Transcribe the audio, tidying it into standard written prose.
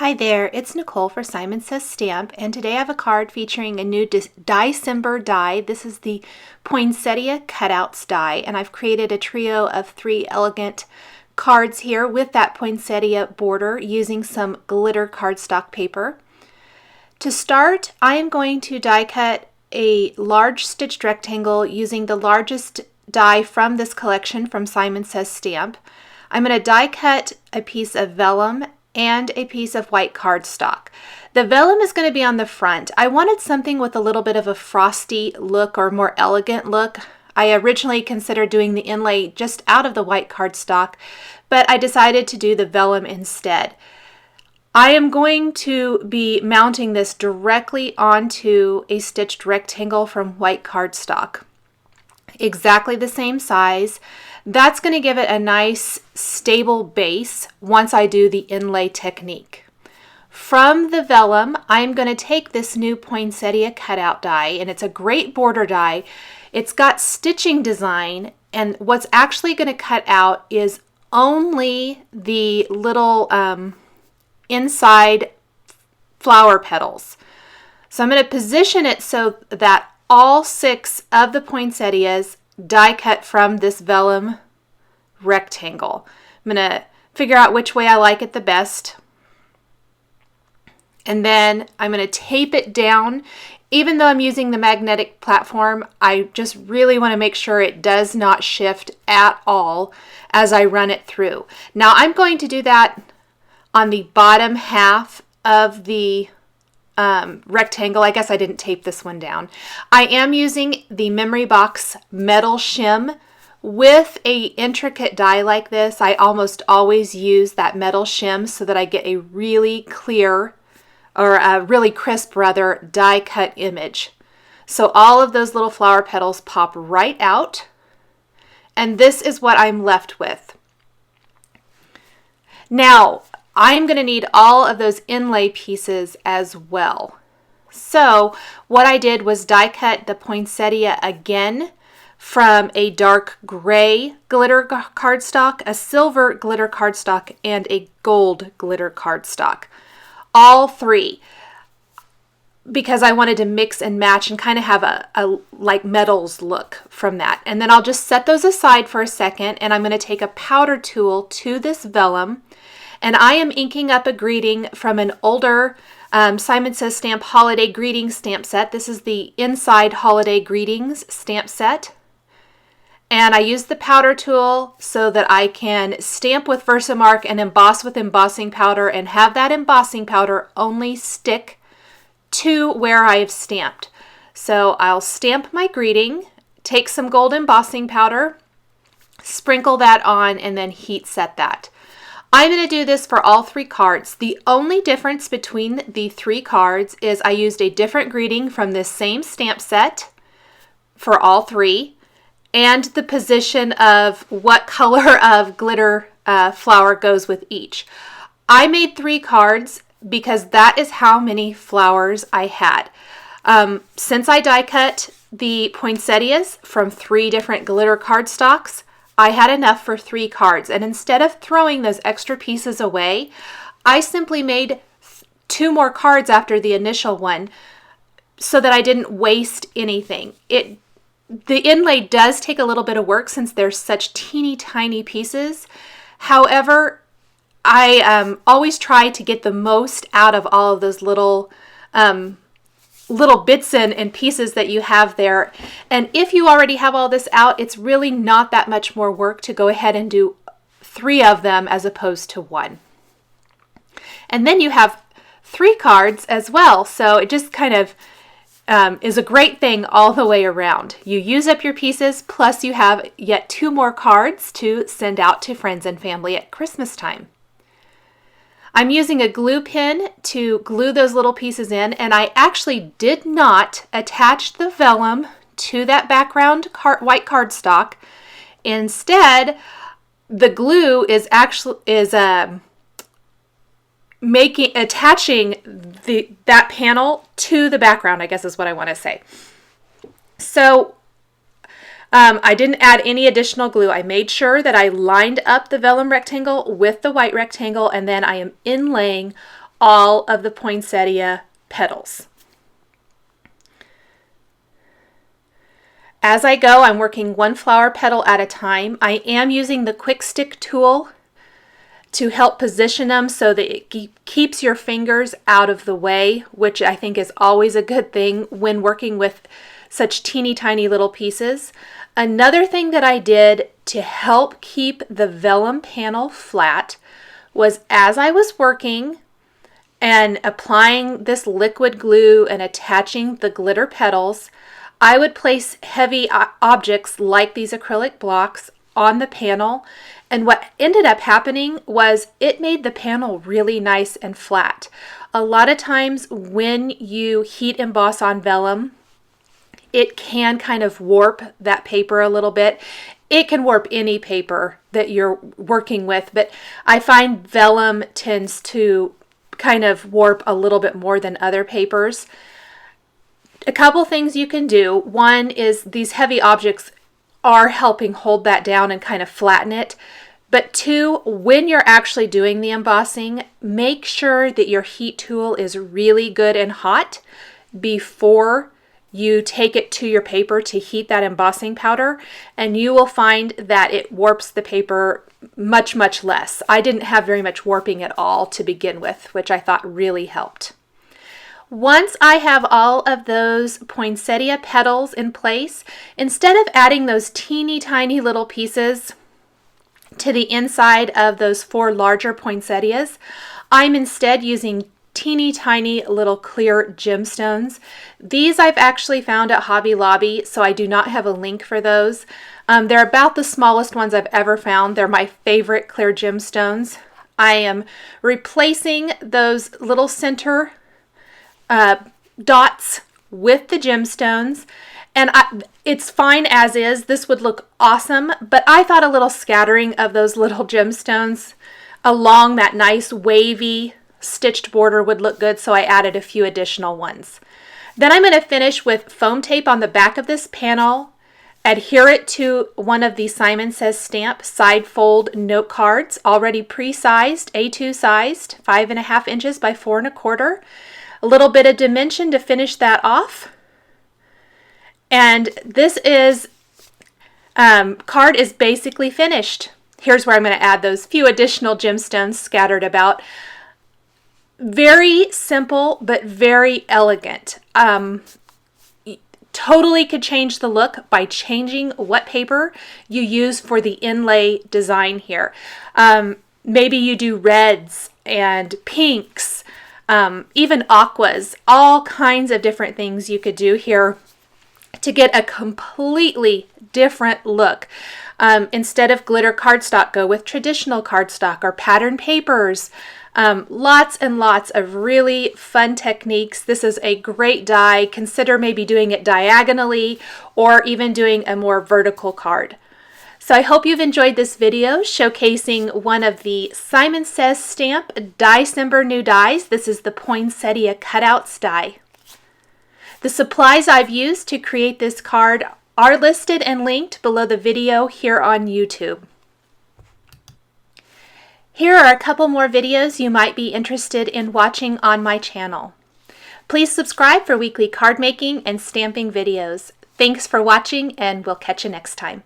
Hi there, it's Nicole for Simon Says Stamp, and today I have a card featuring a new DieCember die. This is the Poinsettia Cutouts die, and I've created a trio of 3 elegant cards here with that poinsettia border using some glitter cardstock paper. To start, I am going to die cut a large stitched rectangle using the largest die from this collection from Simon Says Stamp. I'm going to die cut a piece of vellum and a piece of white cardstock. The vellum is going to be on the front. I wanted something with a little bit of a frosty look or more elegant look. I originally considered doing the inlay just out of the white cardstock, but I decided to do the vellum instead. I am going to be mounting this directly onto a stitched rectangle from white cardstock. Exactly the same size. That's going to give it a nice stable base once I do the inlay technique. From the vellum, I'm going to take this new poinsettia cutout die, and it's a great border die. It's got stitching design, and what's actually going to cut out is only the little inside flower petals. So I'm going to position it so that all 6 of the poinsettias die cut from this vellum rectangle. I'm going to figure out which way I like it the best. And then I'm going to tape it down. Even though I'm using the magnetic platform, I just really want to make sure it does not shift at all as I run it through. Now I'm going to do that on the bottom half of the rectangle. I guess I didn't tape this one down. I am using the Memory Box metal shim. With a intricate die like this, I almost always use that metal shim so that I get a really clear, or a really crisp rather, die cut image. So all of those little flower petals pop right out, and this is what I'm left with. Now, I'm going to need all of those inlay pieces as well. So what I did was die cut the poinsettia again from a dark gray glitter cardstock, a silver glitter cardstock, and a gold glitter cardstock. All 3, because I wanted to mix and match and kind of have a like metals look from that. And then I'll just set those aside for a second, and I'm going to take a powder tool to this vellum, and I am inking up a greeting from an older Simon Says Stamp Holiday Greetings stamp set. This is the Inside Holiday Greetings stamp set. And I use the powder tool so that I can stamp with Versamark and emboss with embossing powder and have that embossing powder only stick to where I have stamped. So I'll stamp my greeting, take some gold embossing powder, sprinkle that on, and then heat set that. I'm going to do this for all 3 cards. The only difference between the 3 cards is I used a different greeting from this same stamp set for all 3, and the position of what color of glitter flower goes with each. I made 3 cards because that is how many flowers I had. Since I die cut the poinsettias from 3 different glitter cardstocks, I had enough for 3 cards, and instead of throwing those extra pieces away, I simply made 2 more cards after the initial one so that I didn't waste anything. The inlay does take a little bit of work since there's such teeny tiny pieces. However, I always try to get the most out of all of those little bits and pieces that you have there. And if you already have all this out, it's really not that much more work to go ahead and do 3 of them as opposed to 1. And then you have 3 cards as well. So it just kind of is a great thing all the way around. You use up your pieces, plus you have yet 2 more cards to send out to friends and family at Christmas time. I'm using a glue pen to glue those little pieces in, and I actually did not attach the vellum to that background white cardstock. Instead, the glue is attaching that panel to the background, I guess is what I want to say. So I didn't add any additional glue. I made sure that I lined up the vellum rectangle with the white rectangle, and then I am inlaying all of the poinsettia petals. As I go, I'm working one flower petal at a time. I am using the quick stick tool to help position them so that it keeps your fingers out of the way, which I think is always a good thing when working with such teeny tiny little pieces. Another thing that I did to help keep the vellum panel flat was, as I was working and applying this liquid glue and attaching the glitter petals, I would place heavy objects like these acrylic blocks on the panel, and what ended up happening was it made the panel really nice and flat. A lot of times when you heat emboss on vellum, it can kind of warp that paper a little bit. It can warp any paper that you're working with, but I find vellum tends to kind of warp a little bit more than other papers. A couple things you can do. One is these heavy objects are helping hold that down and kind of flatten it. But two, when you're actually doing the embossing, make sure that your heat tool is really good and hot before you take it to your paper to heat that embossing powder, and you will find that it warps the paper much, much less. I didn't have very much warping at all to begin with, which I thought really helped. Once I have all of those poinsettia petals in place, instead of adding those teeny tiny little pieces to the inside of those 4 larger poinsettias, I'm instead using teeny tiny little clear gemstones. These I've actually found at Hobby Lobby, so I do not have a link for those. They're about the smallest ones I've ever found. They're my favorite clear gemstones. I am replacing those little center dots with the gemstones, and it's fine as is. This would look awesome, but I thought a little scattering of those little gemstones along that nice wavy stitched border would look good, so I added a few additional ones. Then I'm going to finish with foam tape on the back of this panel, adhere it to one of the Simon Says stamp side fold note cards, already pre-sized, A2 sized, 5.5 inches by 4 1/4. A little bit of dimension to finish that off. And this is card is basically finished. Here's where I'm going to add those few additional gemstones scattered about. Very simple, but very elegant. Totally could change the look by changing what paper you use for the inlay design here. Maybe you do reds and pinks, even aquas, all kinds of different things you could do here to get a completely different look. Instead of glitter cardstock, go with traditional cardstock or pattern papers. Lots and lots of really fun techniques. This is a great die. Consider maybe doing it diagonally or even doing a more vertical card. So I hope you've enjoyed this video showcasing one of the Simon Says stamp DieCember new dies. This is the Poinsettia Cutouts die. The supplies I've used to create this card are listed and linked below the video here on YouTube. Here are a couple more videos you might be interested in watching on my channel. Please subscribe for weekly card making and stamping videos. Thanks for watching, and we'll catch you next time.